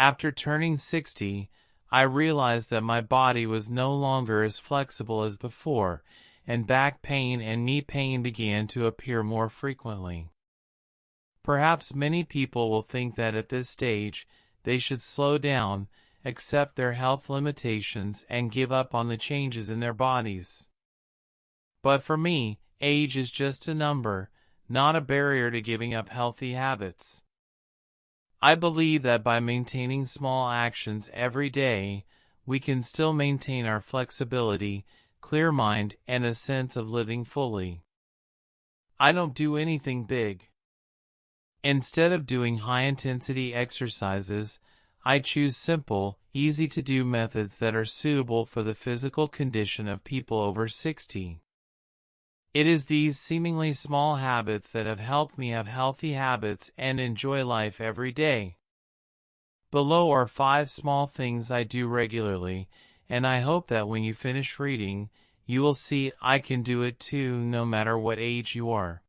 After turning 60, I realized that my body was no longer as flexible as before, and back pain and knee pain began to appear more frequently. Perhaps many people will think that at this stage, they should slow down, accept their health limitations, and give up on the changes in their bodies. But for me, age is just a number, not a barrier to giving up healthy habits. I believe that by maintaining small actions every day, we can still maintain our flexibility, clear mind, and a sense of living fully. I don't do anything big. Instead of doing high-intensity exercises, I choose simple, easy-to-do methods that are suitable for the physical condition of people over 60. It is these seemingly small habits that have helped me have healthy habits and enjoy life every day. Below are 5 small things I do regularly, and I hope that when you finish reading, you will see I can do it too, no matter what age you are.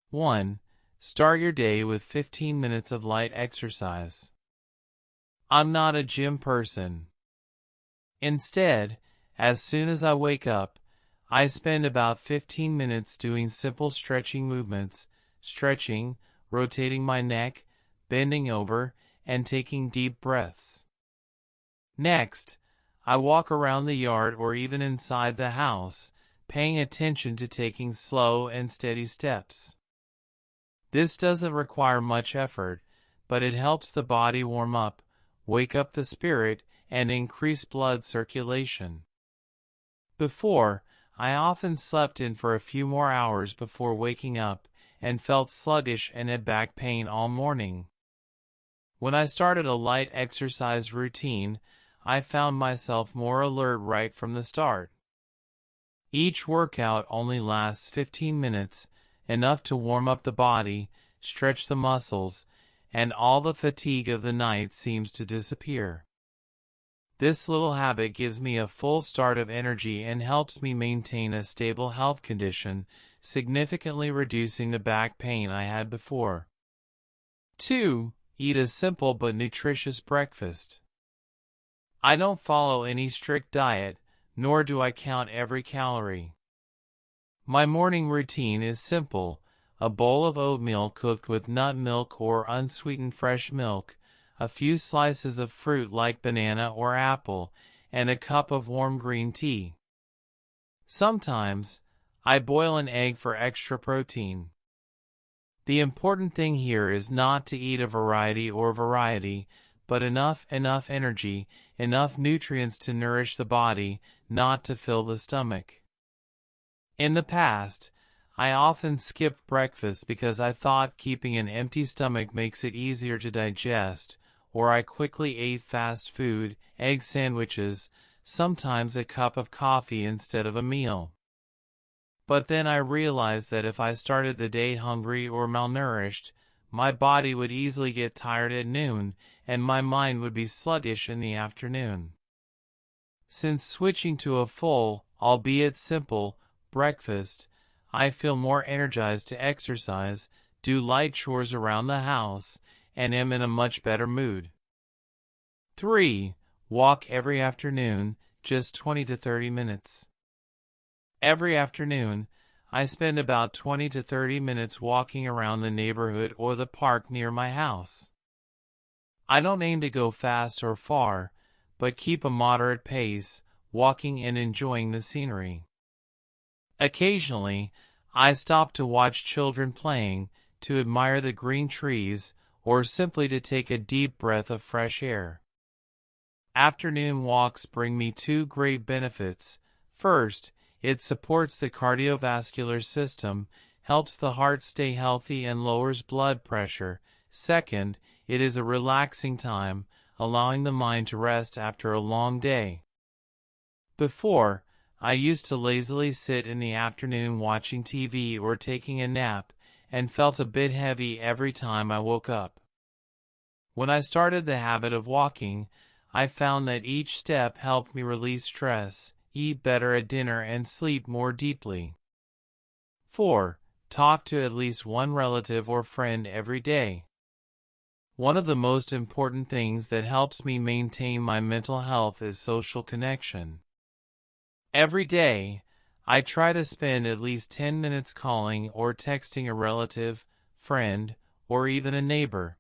1. Start your day with 15 minutes of light exercise. I'm not a gym person. Instead, as soon as I wake up, I spend about 15 minutes doing simple stretching movements, stretching, rotating my neck, bending over, and taking deep breaths. Next, I walk around the yard or even inside the house, paying attention to taking slow and steady steps. This doesn't require much effort, but it helps the body warm up, wake up the spirit, and increase blood circulation. Before, I often slept in for a few more hours before waking up and felt sluggish and had back pain all morning. When I started a light exercise routine, I found myself more alert right from the start. Each workout only lasts 15 minutes, enough to warm up the body, stretch the muscles, and all the fatigue of the night seems to disappear. This little habit gives me a full start of energy and helps me maintain a stable health condition, significantly reducing the back pain I had before. 2. Eat a simple but nutritious breakfast. I don't follow any strict diet, nor do I count every calorie. My morning routine is simple: a bowl of oatmeal cooked with nut milk or unsweetened fresh milk, a few slices of fruit like banana or apple, and a cup of warm green tea. Sometimes, I boil an egg for extra protein. The important thing here is not to eat a variety, but enough energy, enough nutrients to nourish the body, not to fill the stomach. In the past, I often skipped breakfast because I thought keeping an empty stomach makes it easier to digest, or I quickly ate fast food, egg sandwiches, sometimes a cup of coffee instead of a meal. But then I realized that if I started the day hungry or malnourished, my body would easily get tired at noon, and my mind would be sluggish in the afternoon. Since switching to a full, albeit simple, breakfast, I feel more energized to exercise, do light chores around the house, and am in a much better mood. 3. Walk every afternoon, just 20 to 30 minutes. Every afternoon, I spend about 20 to 30 minutes walking around the neighborhood or the park near my house. I don't aim to go fast or far, but keep a moderate pace, walking and enjoying the scenery. Occasionally, I stop to watch children playing, to admire the green trees, or simply to take a deep breath of fresh air. Afternoon walks bring me 2 great benefits. First, it supports the cardiovascular system, helps the heart stay healthy and lowers blood pressure. Second, it is a relaxing time, allowing the mind to rest after a long day. Before, I used to lazily sit in the afternoon watching TV or taking a nap, and felt a bit heavy every time I woke up. When I started the habit of walking, I found that each step helped me release stress, eat better at dinner, and sleep more deeply. 4. Talk to at least one relative or friend every day. One of the most important things that helps me maintain my mental health is social connection. Every day, I try to spend at least 10 minutes calling or texting a relative, friend, or even a neighbor.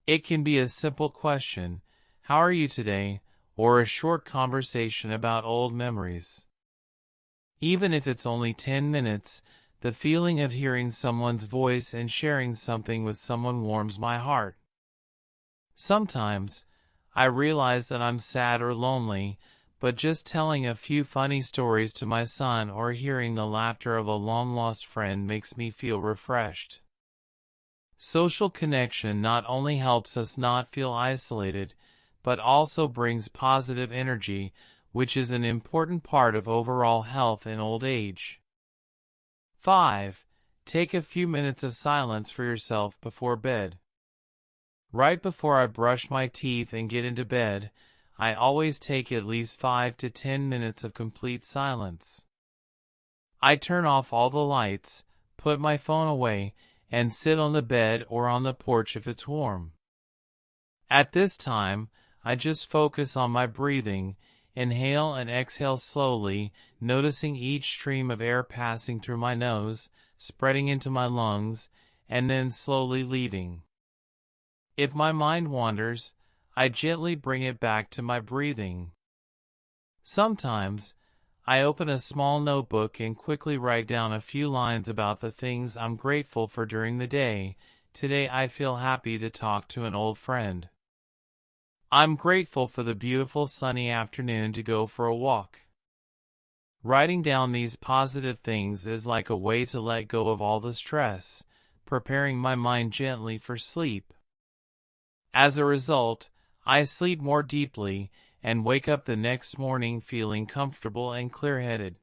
It can be a simple question, "How are you today?" or a short conversation about old memories. Even if it's only 10 minutes, the feeling of hearing someone's voice and sharing something with someone warms my heart. Sometimes, I realize that I'm sad or lonely, but just telling a few funny stories to my son or hearing the laughter of a long-lost friend makes me feel refreshed. Social connection not only helps us not feel isolated, but also brings positive energy, which is an important part of overall health in old age. 5. Take a few minutes of silence for yourself before bed. Right before I brush my teeth and get into bed, I always take at least 5 to 10 minutes of complete silence. I turn off all the lights, put my phone away, and sit on the bed or on the porch if it's warm. At this time, I just focus on my breathing, inhale and exhale slowly, noticing each stream of air passing through my nose, spreading into my lungs, and then slowly leaving. If my mind wanders, I gently bring it back to my breathing. Sometimes, I open a small notebook and quickly write down a few lines about the things I'm grateful for during the day. Today I feel happy to talk to an old friend. I'm grateful for the beautiful sunny afternoon to go for a walk. Writing down these positive things is like a way to let go of all the stress, preparing my mind gently for sleep. As a result, I sleep more deeply and wake up the next morning feeling comfortable and clear-headed.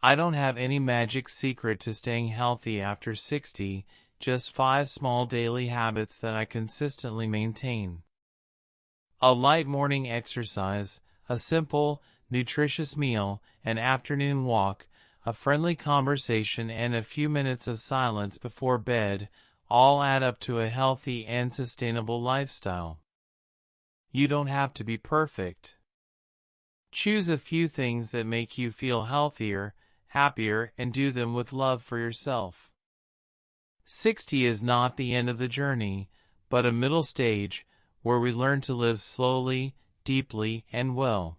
I don't have any magic secret to staying healthy after 60, just 5 small daily habits that I consistently maintain. A light morning exercise, a simple, nutritious meal, an afternoon walk, a friendly conversation, and a few minutes of silence before bed all add up to a healthy and sustainable lifestyle. You don't have to be perfect. Choose a few things that make you feel healthier, happier, and do them with love for yourself. 60 is not the end of the journey, but a middle stage where we learn to live slowly, deeply, and well.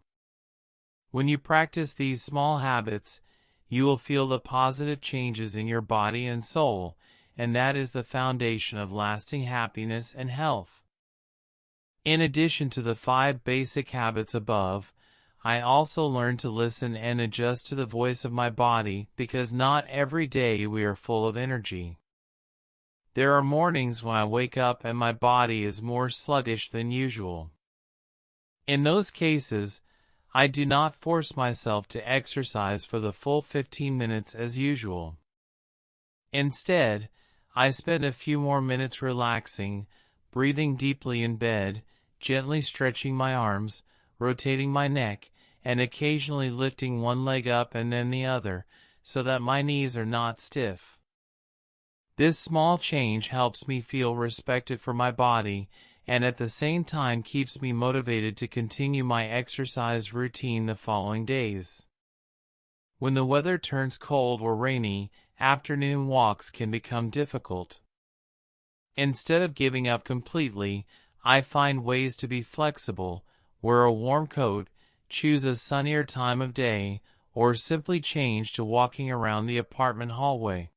When you practice these small habits, you will feel the positive changes in your body and soul, and that is the foundation of lasting happiness and health. In addition to the 5 basic habits above, I also learned to listen and adjust to the voice of my body because not every day we are full of energy. There are mornings when I wake up and my body is more sluggish than usual. In those cases, I do not force myself to exercise for the full 15 minutes as usual. Instead, I spend a few more minutes relaxing, breathing deeply in bed, gently stretching my arms, rotating my neck, and occasionally lifting one leg up and then the other, so that my knees are not stiff. This small change helps me feel respected for my body, and at the same time keeps me motivated to continue my exercise routine the following days. When the weather turns cold or rainy, afternoon walks can become difficult. Instead of giving up completely, I find ways to be flexible, wear a warm coat, choose a sunnier time of day, or simply change to walking around the apartment hallway.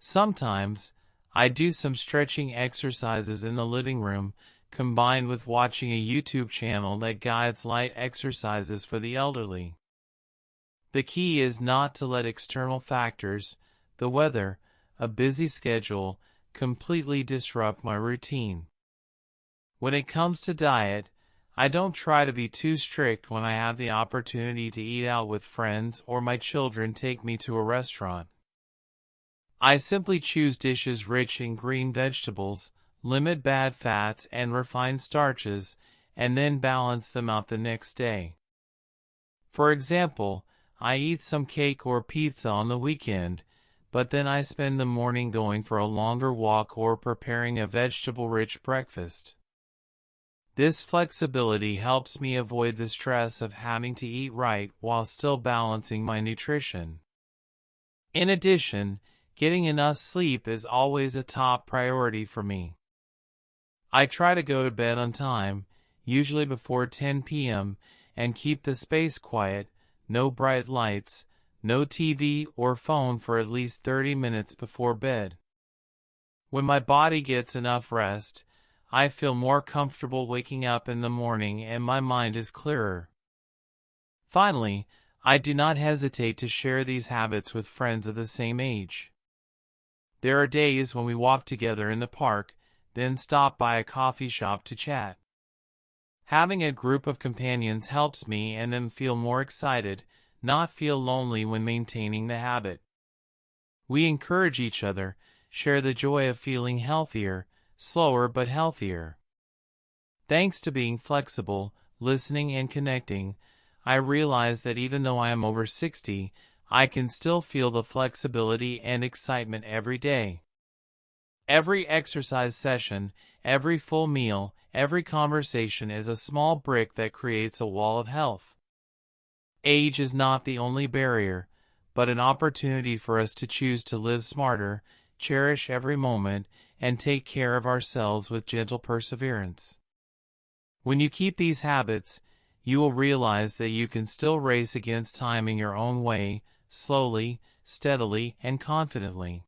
Sometimes, I do some stretching exercises in the living room, combined with watching a YouTube channel that guides light exercises for the elderly. The key is not to let external factors, the weather, a busy schedule, completely disrupt my routine. When it comes to diet, I don't try to be too strict when I have the opportunity to eat out with friends or my children take me to a restaurant. I simply choose dishes rich in green vegetables, limit bad fats and refined starches, and then balance them out the next day. For example, I eat some cake or pizza on the weekend, but then I spend the morning going for a longer walk or preparing a vegetable-rich breakfast. This flexibility helps me avoid the stress of having to eat right while still balancing my nutrition. In addition, getting enough sleep is always a top priority for me. I try to go to bed on time, usually before 10 p.m., and keep the space quiet, no bright lights, no TV or phone for at least 30 minutes before bed. When my body gets enough rest, I feel more comfortable waking up in the morning and my mind is clearer. Finally, I do not hesitate to share these habits with friends of the same age. There are days when we walk together in the park, then stop by a coffee shop to chat. Having a group of companions helps me and them feel more excited, not feel lonely when maintaining the habit. We encourage each other, share the joy of feeling healthier, slower but healthier. Thanks to being flexible, listening and connecting, I realize that even though I am over 60, I can still feel the flexibility and excitement every day. Every exercise session, every full meal, every conversation is a small brick that creates a wall of health. Age is not the only barrier, but an opportunity for us to choose to live smarter, cherish every moment, and take care of ourselves with gentle perseverance. When you keep these habits, you will realize that you can still race against time in your own way, slowly, steadily, and confidently.